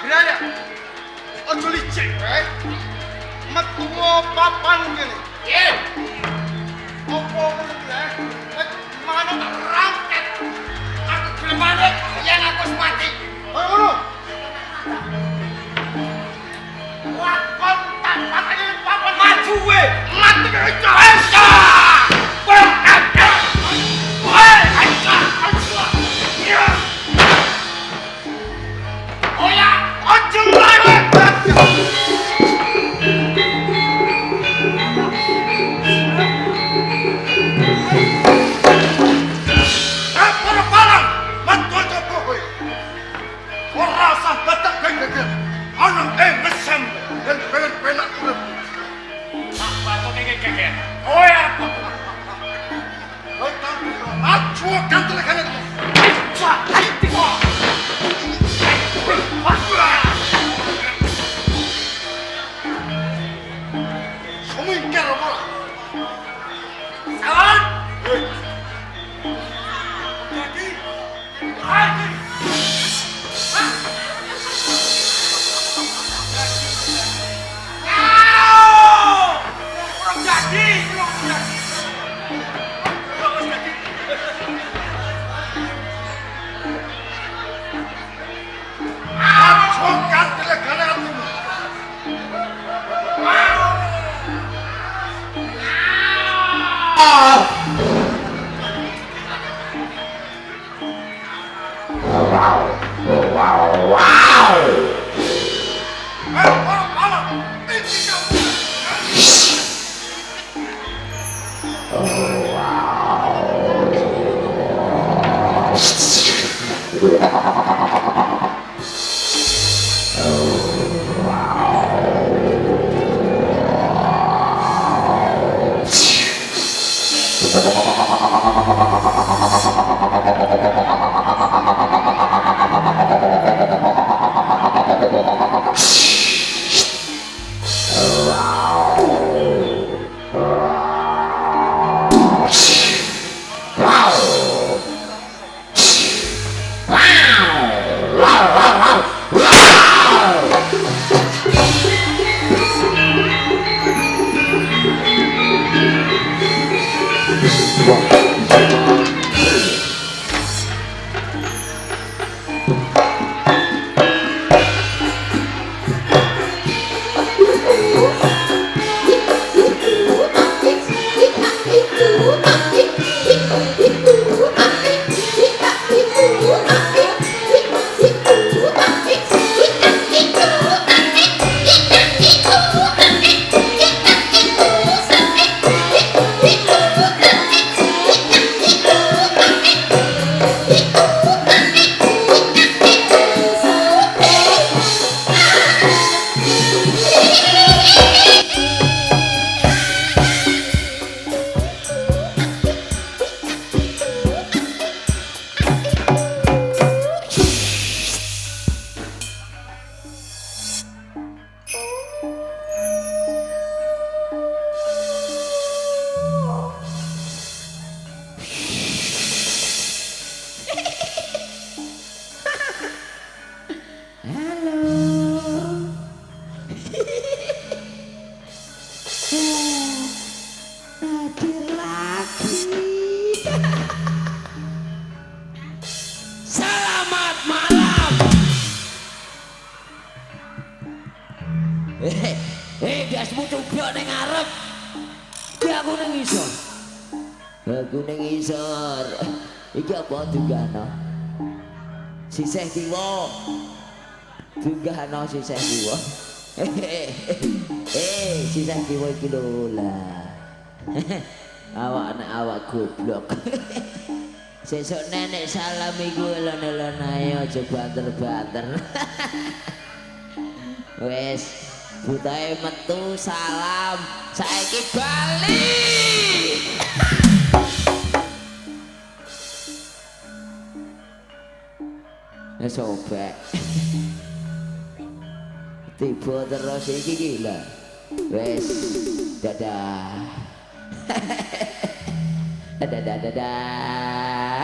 Biaya. Ojo licik, metu papan kene. Nggih. Opo ngene, mana tak rangket. Aku gelem balik yen aku wis mati. Koyo ngono. Lakon tak pateni papan maju we. Mati kecok. Dasmu coba ning ngarep. Iki aku ning isor. Aku ning isor. Iki apa dugano? Sisih kiwa. Dugano sisih kiwa. Sisih kiwa iki lho lah. Awak goblok. Sesuk nenek salam iku elon-elon ae aja banter-banter. Wes butahe metu salam saiki bali. Wes obek. Tiba terus iki gila. Wes dadah. Dadah.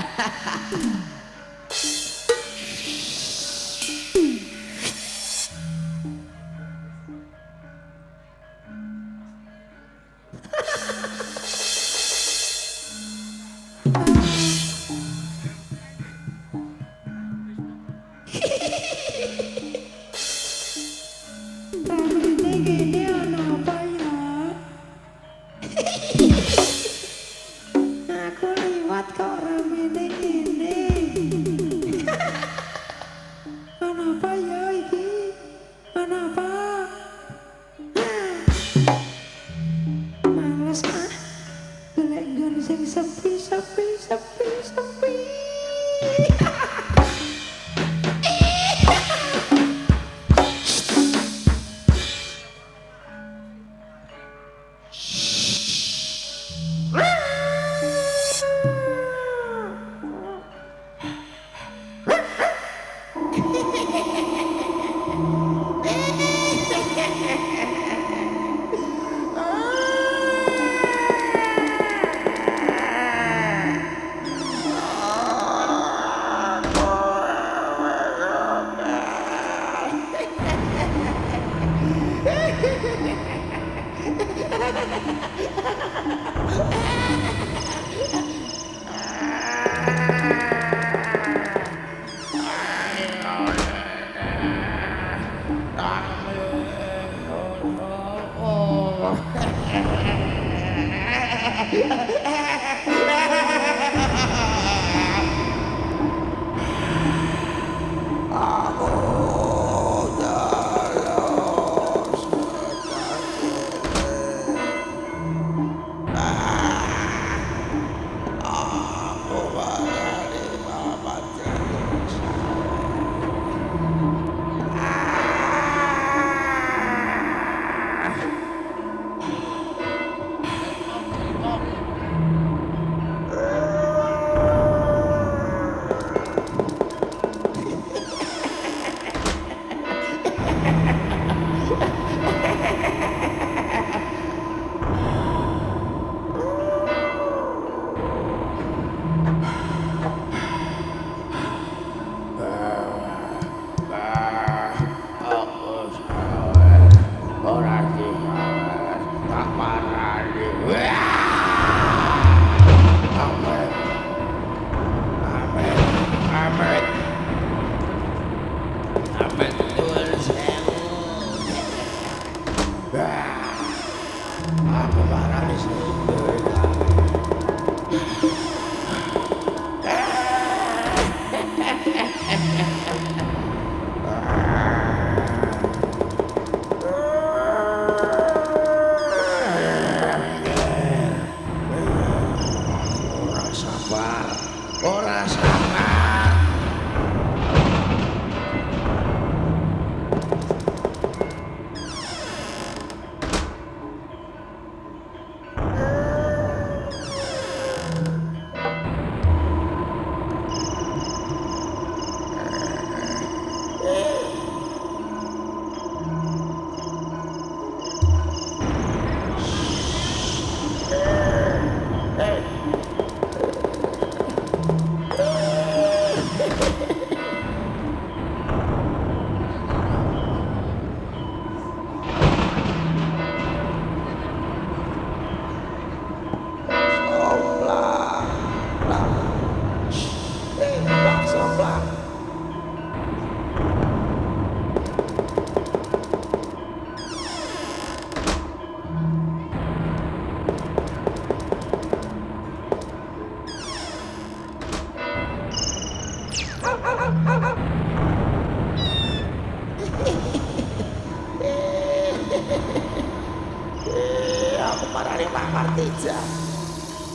Aku parani Pak Martija.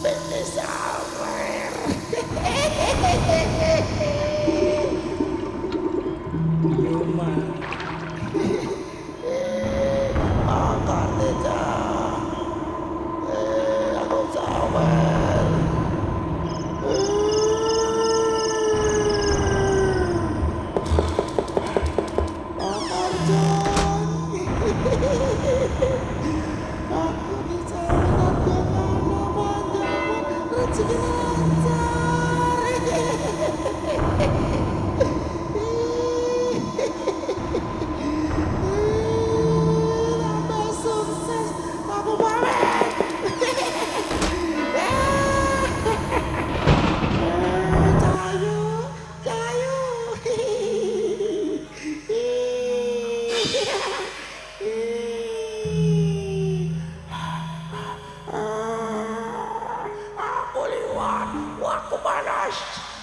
Bete sawer. Pak Martija. Aku sawer. Pak Martija. Aku bisa melihat kemana panjangmu rezeki lancar. Tambah sukses, aku pamit. Cahayu, cahayu. Aku liwat, waktu panas,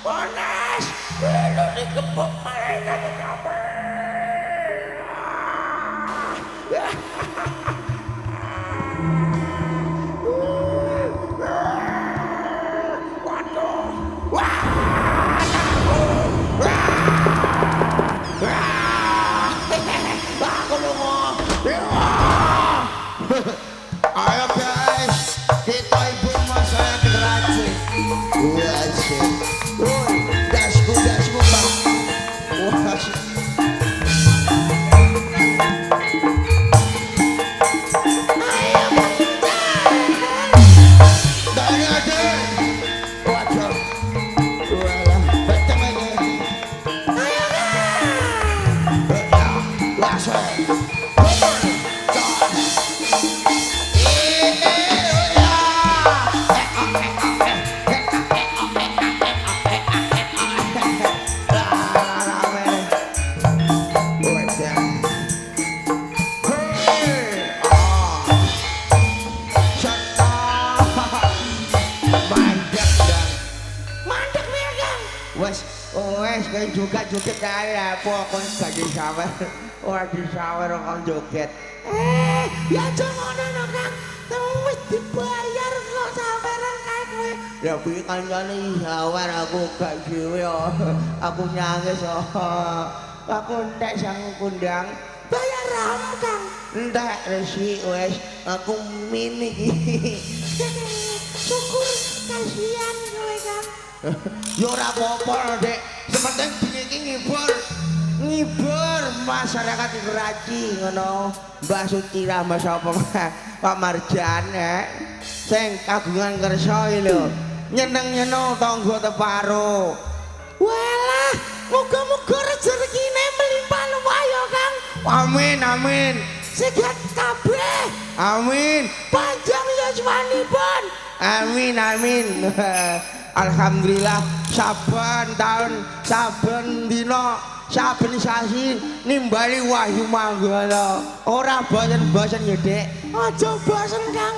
panas, belum dikepuk malaikat kabeh. Waduh, aku lungo. Ayo guys, kita ibu saya generasi. Asik. Woi, dasku bang. Wah, asik. Dari aja. Waduh. Walah, Beteng aja. langsung. kayak joget-joget ae apa kon gak disawer. Ora disawer kok joget. Ya aja ngono no Kang. Wis dibayar kok saweran kae kowe. Ya piye kancane sawer aku gak dhewe yo. Aku nyangis yo. Aku entek sang kundang. Bayar ram Kang. Entek resi wis aku mini iki. Syukur kasihan kowe Kang. Ya ora apa-apa, Dek. Sepenting bengi iki ngibur masyarakat Keraci ngono. Mbah Sutira Mas apa Pak Marjan sing kagungan kersa iki lho. Nyeneng-nyeneng tangga teparo. Walah, muga-muga rezekine melimpah luwih ya, Kang. Amin, amin. Sehat kabeh. Amin. Panjang yuswanipun. Amin, amin. Alhamdulillah saben taun, saben dina, saben sasi nimbali wahyu manggala. Ora bosen-bosen ya, Dek. Aja bosen, Kang.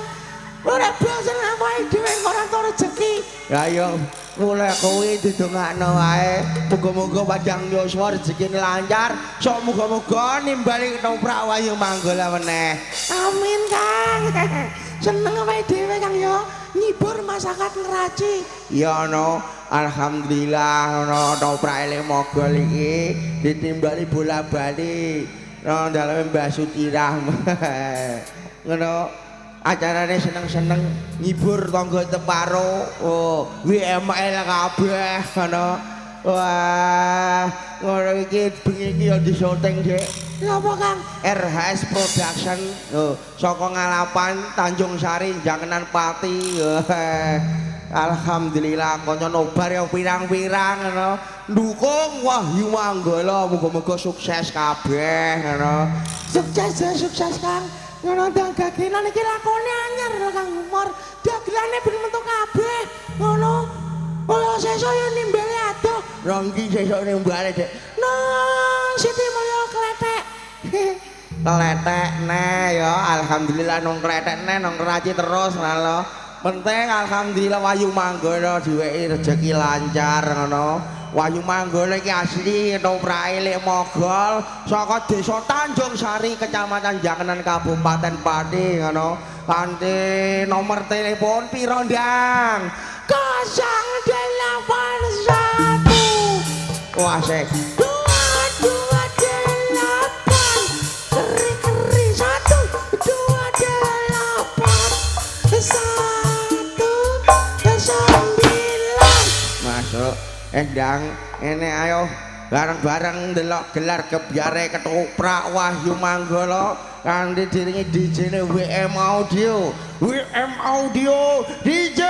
Ora bosen awake dhewe ora entuk rezeki. Lah yo mulai kowe didongakno wae. Muga-muga panjang yuswa rezekine lancar. Sok muga-muga nimbali ketoprak wahyu manggala meneh. Amin, Kang. Seneng awake dhewe, Kang yo. Ngibur masyarakat Keraci. Ya no, alhamdulillah no toprak ele mogol iki ditimbali bola-bali. No daleme Mbah Sutirah. Ngono acarane seneng-seneng ngibur tangga teparo. Oh, WML kabeh ngono. Wah, ngono iki bengi iki yo disyuting, Dik. Napa, Kang? RHS Production. Oh, saka Ngalapan, Tanjung Sari, Janganan Pati. Alhamdulillah kanca nobar ya pirang-pirang ngono. Ndukung Wahyu Manggala, muga-muga sukses kabeh ngono. Sukses Kang. Ngono dagelan iki lakone anyar lho Kang Humor. Dagelane ben metu kabeh. Ngono. Kaya sesuk yo nimbali adoh. Rongki sesuk nimbali, Dek. Nang Siti Mulya kletek. Kletek ne ya alhamdulillah nang kletek ne nang Keraci terus lho. Penting alhamdulillah Wahyu Manggala diwehi rezeki lancar ngono. Wahyu Manggala iki asli toprake lek mogol saka Desa Tanjung Sari Kecamatan Janganan Kabupaten Pati ngono. Kanthi nomor telepon piro Ndang? 081. Wah sik. 228 keri-keri 128 129. Masuk. Ndang, ini ayo bareng-bareng ndelok gelar gebyare ketoprak Wahyu Manggala kanthi diringi DJ-ne WM Audio. WM Audio DJ.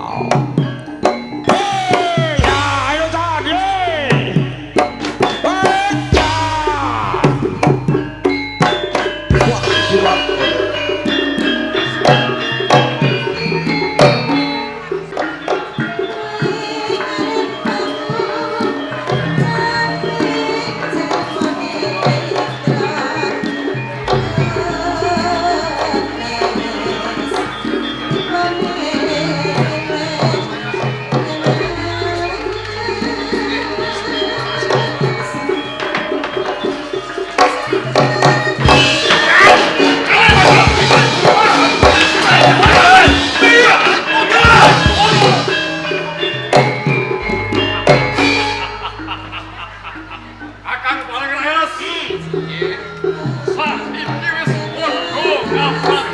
Ya, ayo tadi. Baca. Wah, surat. Akan paling reas. Sah iki wis podo kapan.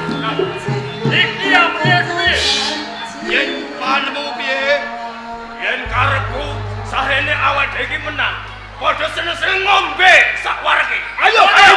Iki apa kuwi? Yen panemu piye? Yen karepku sahene awak dhewe iki menang. Padha seneng-seneng ngombe sak warege. Ayo, ayo,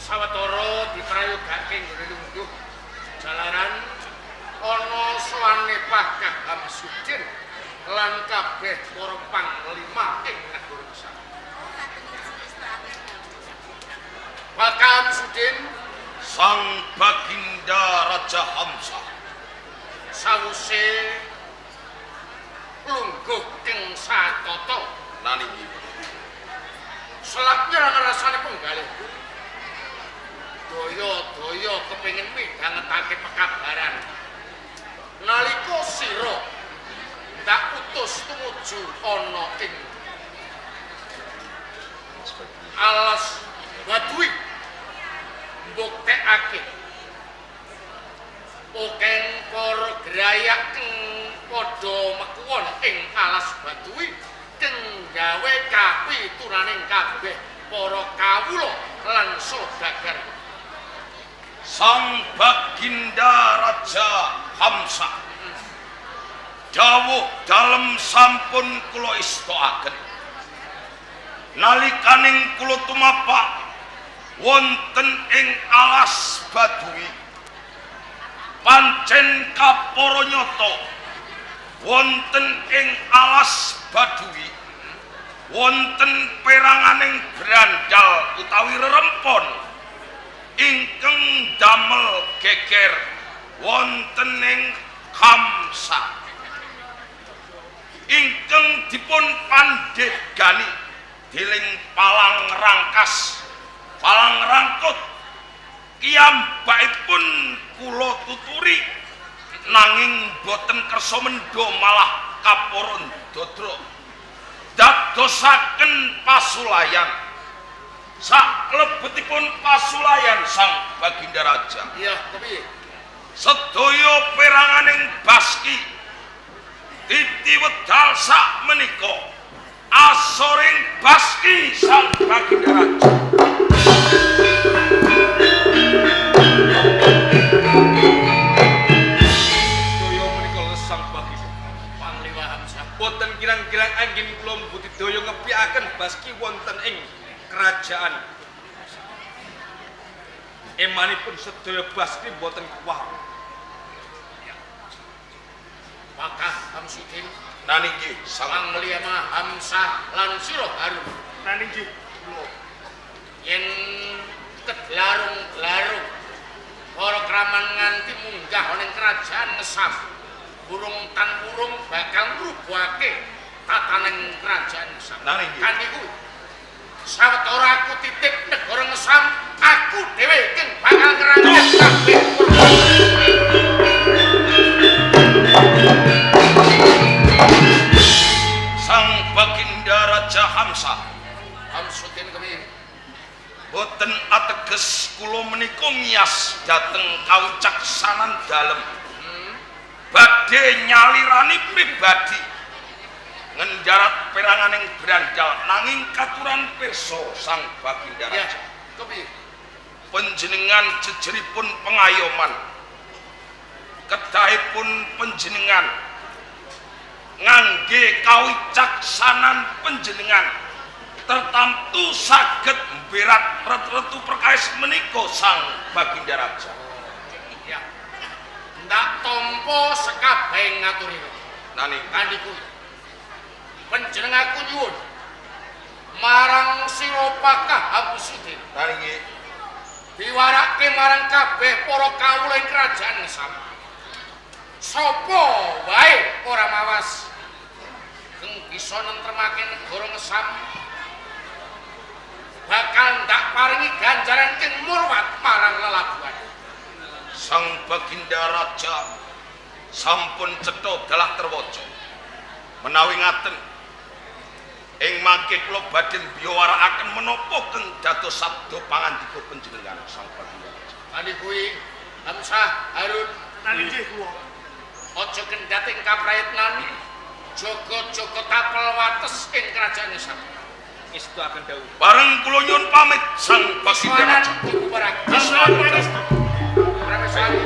sawetara diprayogake nggone lungguh jalaran ana suwane Pakah Hamsudin lan kabeh para panglima ing negara Besar. Pakah Hamsudin sang Baginda Raja Hamsa sawise lungguh ing satata nalika selapnya ngrasane penggalih daya-daya kepengin midhangetake pekabaran nalika sira ndak utus tumuju ana ing alas Baduy mbuktekake okeng para grayak padha mekuwon ing alas Baduy keng gawe kapitunaning kabeh para kawula lan saudagar. Sang Baginda Raja Hamsa dawuh dalem sampun kula istaaken nalikaning kula tumapak wonten ing alas Baduy pancen kapara nyata wonten ing alas Baduy wonten peranganing brandal utawi rerempon ingkang damel geger wonten ing Hamsa ingkang dipun pandhegani dening palang rangkas palang rangkut kiyambakipun kula tuturi nanging boten kersa mendho malah kapara ndadra dadosaken pasulayan saklebetipun pasulayan sang Baginda Raja. Iya, kepiye? Sedaya peranganing Baski titi wedal sak menika asoring Baski sang Baginda Raja. Sedaya menika lesang Baginda Panglima Hamsa. Boten kirang-kirang anggen kula budidaya ngepikaken Baski wonten ing kerajaan emanipun sedaya Baski boten kuwah. Pakah Hamsudin naninggi sang Panglima Hamsa lan sira Harun naninggi yen kedlarung-larung para kraman nganti munggah ning kerajaan Ngesam. Burung tan burung bakal ngrubuhake tataning kerajaan Ngesam. Kan iku sawetara aku titip negara Ngesam, aku dhewe sing bakal ngrangkep kabeh. Sang Baginda Raja Hamsa. Hamsuddin kepiye? Boten ateges kula menika miyas dhateng kawicaksanan dalem. Badhe nyalirani pribadi ngendarat peranganing brandal nanging katuran pirsa Sang Baginda Raja. Ya, kepiye? Panjenengan jejeripun pengayoman. Kedahipun panjenengan ngangge kawicaksanan panjenengan tertamtu saged mberat retu perkawis menika Sang Baginda Raja. Ya. Ndak tampa sekabehing ngaturira. Nani Kandiku. Panjenenganku nyuwun marang sira Pakah Hamsuddin. nani nggih. Diwarake marang kabeh para kawula ing kerajaan Ngesam. Sapa wae ora mawas sing bisa nentremake negara Ngesam bakal ndak paringi ganjaran sing murwat marang lelabuhan. Sang Baginda Raja sampun cetha dalah terwaca. Menawi ngaten ing mangke kula badhe mbiwarakaken menapa keng dados sabda pangandika panjenengan Sang Baginda Raja. Adi kuwi Hamsah Harun Nggih kula. aja kendhat ing kaprayitnan jaga-jaga tapel wates ing kerajaan Ngesam. Istaken dawuh. Bareng kula nyuwun pamit Sang Baginda Raja. Dibubarak. Pramesari.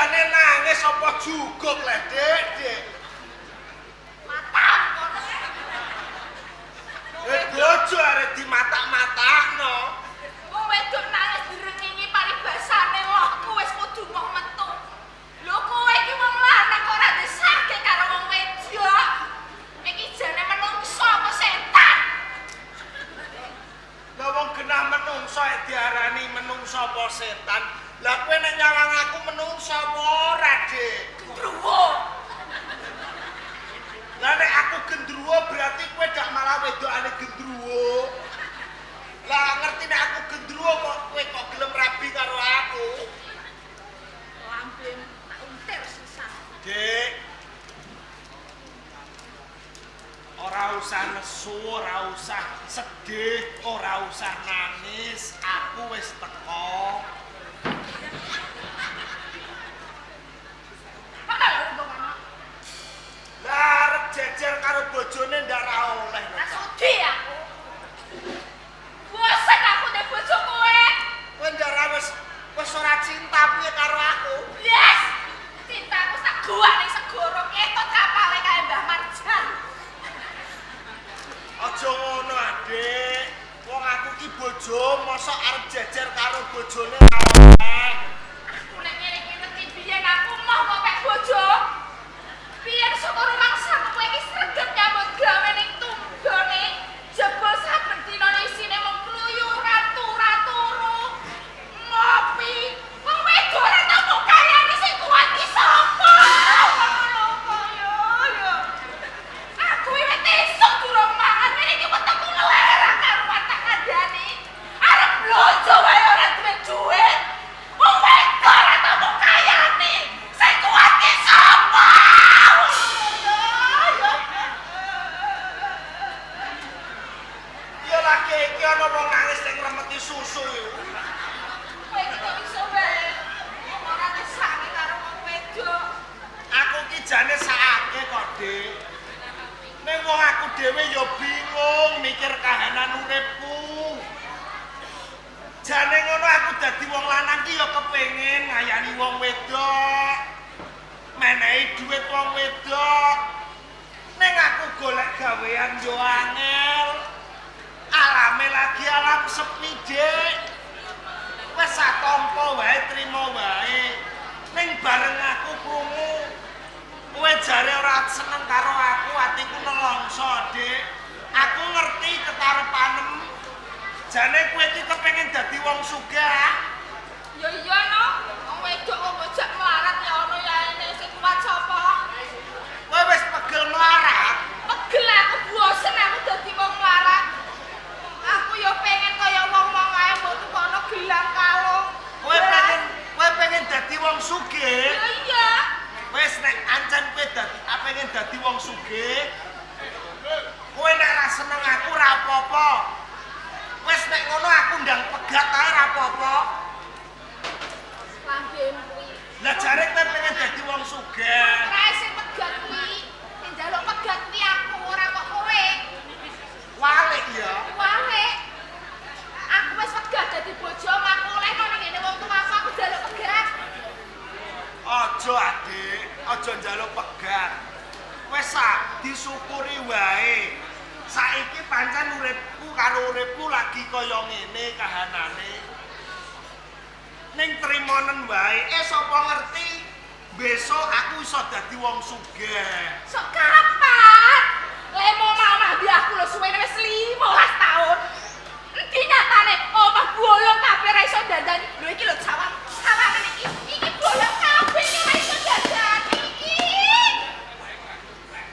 jane nangis apa juguk leh, Dik, Dik. Matam kono. Bojo arek dimatak-matakno. Wong wedok nangis direngingi paribasane lohku wis kudu mau metu. Lho kowe iki wong lanang kok ora desake karo wong wedok. Iki jane menungso apa setan? Lah wong genah menungso diarani menungso apa setan. Lah kowe nek nyawang aku menungso apa ora, Dik? Gendruwo. Lah nek aku gendruwo berarti kowe gak malah wedokane gendruwo. Lah ngerti nek aku gendruwo kok kowe kok gelem rabi karo aku. Lambem tak untir sisan. Dik. Ora usah nesu, ora usah sedih, ora usah nangis. Aku wis teko. Mana lho wong ana? Lah arep jejer karo bojone ndak ra oleh. Ora sudi aku. Bosen aku nek bojo kowe. Kowe ndak ra wis ora cinta piye karo aku. Yes. Cintaku sak gua ning segoro ketot kapale kae Mbah Marjan. Aja ngono, Adik. Wong aku ki bojo, mosok arep jejer karo bojone ra oleh. Aku nek ngene iki ngerti biyen aku mau kok pek bojo. Biyen syukur mangsa kowe iki sregep nyambut gawe ning tunggone. Jebul saben dina isine mung kluyuran turu-turu. Ngopi. Wong wedok ora tau kok kayane sing kuat ki sapa? Aku wis esuk durung mangan ngene iki wetengku ngelerang karo watak kandhane. Arep blonjo wae ora duwe duit. Wong wedok ora tau kok kayane sing kuat ki sapa? Ya lagi iki ana wong nangis sing ngremeti susu yo. Kowe iki kok iso wae ora kesane karo wong wedok. Aku ki jane sakake kok, Dik. Ning wong aku dhewe ya bingung mikir kahanan uripku. Jane ngono aku dadi wong lanang ki ya kepengin ngayani wong wedok. Menehi dhuwit wong wedok. Ning aku golek gawean yo angel. Alame lagi alam sepi, Dik. Wes satompo wae trimo wae. Ning bareng aku krungu kowe jare ora seneng karo aku, atiku nelongso, Dik. Aku ngerti kekarepanem. Jane kowe iki kepengin dadi wong sugih. Ya iya no, wong wedok kok bojak melarat ya ono ya ene sing kuat sapa? Kowe wis pegel melarat. Pegel aku bosen aku dadi wong melarat. Aku ya pengen kaya wong-wong ae mbok tukono gelang kalung. Kowe pengen dadi wong sugih. Ya iya. Wis nek ancen kowe pengen dadi wong sugih. Kowe nek ra seneng aku ra apa-apa. Wis nek ngono aku ndang pegat ae ra apa-apa. Lambem kuwi. Lah jare kowe pengen dadi wong sugih. Ora sing pegat kuwi. Sing njaluk pegat kuwi aku ora kok kowe. Walik ya. Wae. Aku wis pegat dadi bojo aku oleh nang ngene wong tuaku aku njaluk pegat. Aja, Adik, aja njaluk pegat. Wis disyukuri wae. Saiki pancen uripku karo uripku lagi kaya ngene kahanane. Ning trimonen wae, sapa ngerti besok aku iso dadi wong sugih. Sok kapan? Lemo mamah di aku lho suwene wis 15 tahun. Endi nyatane omah bolong kabeh ra iso dandani. Lho iki lho sawangan iki. Iki bolong kabeh iki ra iso dandani iki.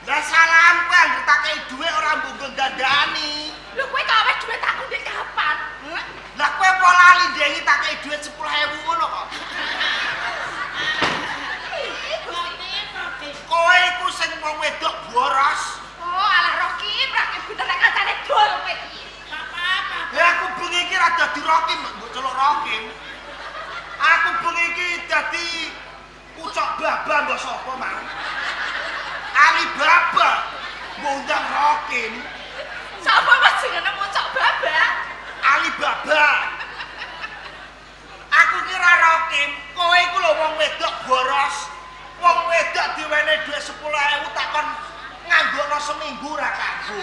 Lah salam kowe anggere tak kei dhuwit ora mbungkul dandani. Lho kowe kok awake dhuwit aku ndek kapan? Lah kowe apa lali ndengi tak kei dhuwit 10.000 ngono kok. Kowe iku sing wong wedok boros. Oh, alah Rocky, rakyat bener nek kancane dol kowe iki. Ya aku bengi iki ra dadi Rokim, mbok celuk Rokim. Aku bengi iki dadi ucok baba mbok sapa mang. Alibaba ngundang Rokim. Sapa mas jenenge mucok baba? Alibaba. Aku kira Rokim, Kowe iku lho wong wedok boros. Wong wedok diwenehi dhuwit 10.000 takon nganggokno seminggu ra kanggo.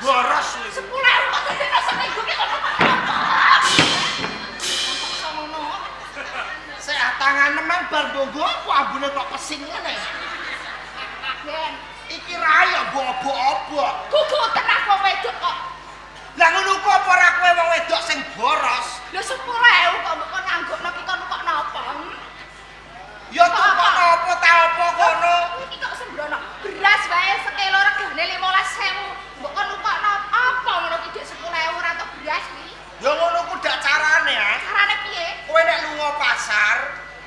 Boros lho. 10.000 kok dadekno seminggu ki kok apa? Ngono. Sik tangan nemen bar nggo apa ambune kok pesing ngene. Ben, Iki ra ya mbok-mbok. kukutan aku wedok kok. Lah ngono kok apa ora kowe wong wedok sing boros? Lho 10.000 kok mbok nganggokno ki kon kok napa? Ya tukokno apa ta apa kono? Iki kok sembrono. Beras wae sekilo regane 15.000. Mbok kon nukokno apa ngono ki dik 10.000 ora tok beras ki. Ya ngono ku dak carane ya. Carane piye? Kowe nek lunga pasar,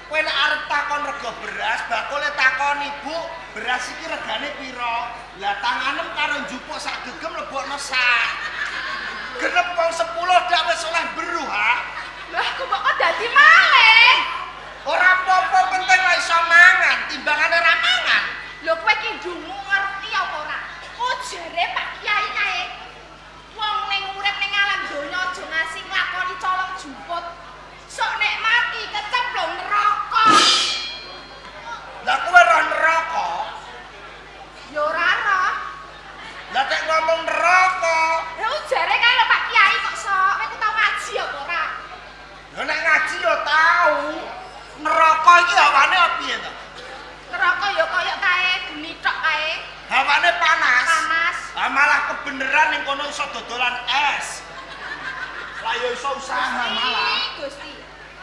kowe nek arep takon rega beras, bakule takon ibu, beras iki regane pira? Lah tanganem karo njupuk sak gegem lebokno sak. Genep wong 10 dak wis oleh beru ha. Lah kok kok dadi malih? Ora apa-apa penting lek iso mangan, timbangane ra mangan. Lho kowe ki ndungu ngerti apa ora? Ujare Pak Kiai kae. Wong ning urip ning alam donya aja ngasih nglakoni colong jumput. Sok nek mati kecemplung neraka. Lah kowe roh neraka. Ya ora roh. Lah tek ngomong neraka. Lah ujare kae lho Pak Kiai kok sok. Kowe ku tau ngaji apa ora? Lah nek ngaji yo tau. Neraka iki hawane piye to? Neraka ya kaya kae geni tok kae. Hawane panas. Panas. Ah malah kebeneran ning kono iso dodolan es. Lah yo iso usaha malah. Gusti.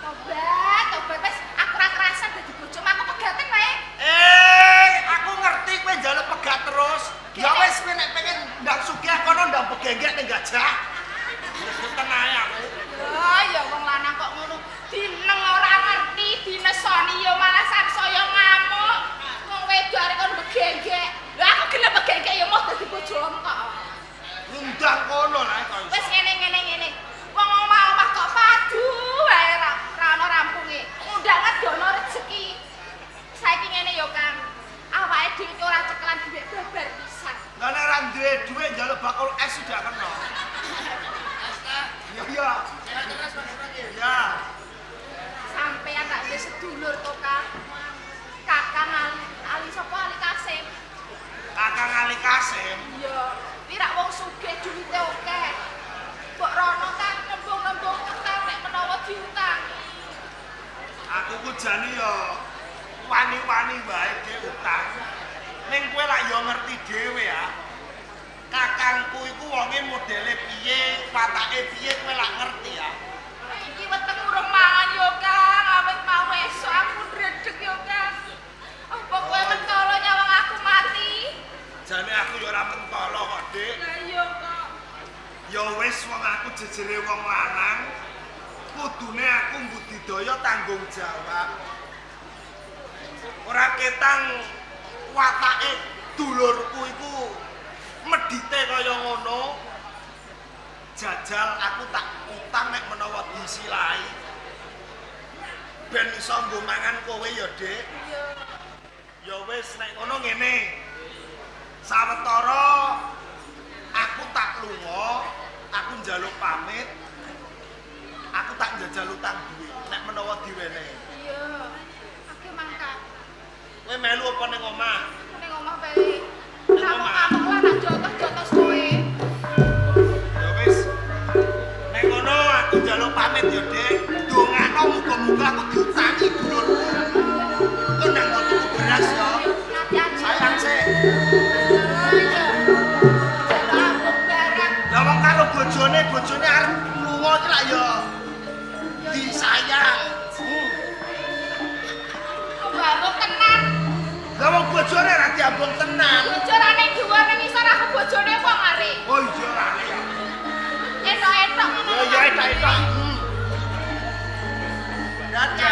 Tobat wis aku ora kerasa dadi bojomu aku pegaten wae. Aku ngerti kowe njaluk pegat terus. Ya wis kowe nek pengen ndak sugih kono ndak begengek ning gajah. Wis tenae aku. Ya wong lanang kok ngono. Dineng ora ngerti, dinesoni ya malah sansaya ngamuk. Wong wedok arek kon begengek. Lah aku gelem begengek ya mau dadi bojomu kok. Undang kono lah kok. Wis ngene. Wong omah-omah kok padu wae ra ono rampunge. Undangan dono rezeki. Saiki ngene ya Kang. Awake dhewe ki ora cekelan dhuwit babar pisan. Lah nek ora duwe dhuwit njaluk bakul es sudah kena. Iya. Ya. Sampeyan tak duwe sedulur to Kang. Kakang Ali sapa Ali Kasim. Kakang Ali Kasim. Iya, iki rak wong sugih duwite akeh. Mbok rono kan nembung-nembung utang nek menawa diutang. Aku ku jane yo wani-wani wae ge utang. Ning kowe lak yo ngerti dhewe ya. Kakangku iku wonge modele piye, watake piye kowe lak ngerti ya. Iki weteng urung mangan yo Kang, awet mau esuk aku ndredeg yo Kang. Apa kowe mentolo nyawang aku mati? Jane aku yo ora mentolo kok, Dik. Lah iya kok. Ya wis wong aku jejere wong lanang, kudune aku mbudidaya tanggung jawab. Ora ketang watake dulurku iku medhite kaya ngono. Jajal aku tak utang nek menawa disilahi. Ben iso nggo mangan kowe ya, Dik. Iya. Ya wis nek ngono ngene. Sawetara aku tak lunga, aku njaluk pamit. Aku tak njajal utang duit nek menawa diwenehi. Iya. Aku mangkat. Kowe melu apa ning omah? Ning omah bae. Kamu lah nak jotos-jotos kowe. Ya wis. Nek ngono aku njaluk pamit ya, Dik. Dongano muga-muga aku diutangi dulurku. Kok ndang tuku beras ya. Hati-hati. Sayang sih. Iya. Jalo ambek barang. Lah wong karo bojone arep lunga iki lak ya disayang. Ambek tenan. Lah wong bojone ora diambung tenan. Bojone dhuwur ning isor aku bojone wong arek. Oh iya rane ya. Etok-etok ngono. Ya etak-etak. Hati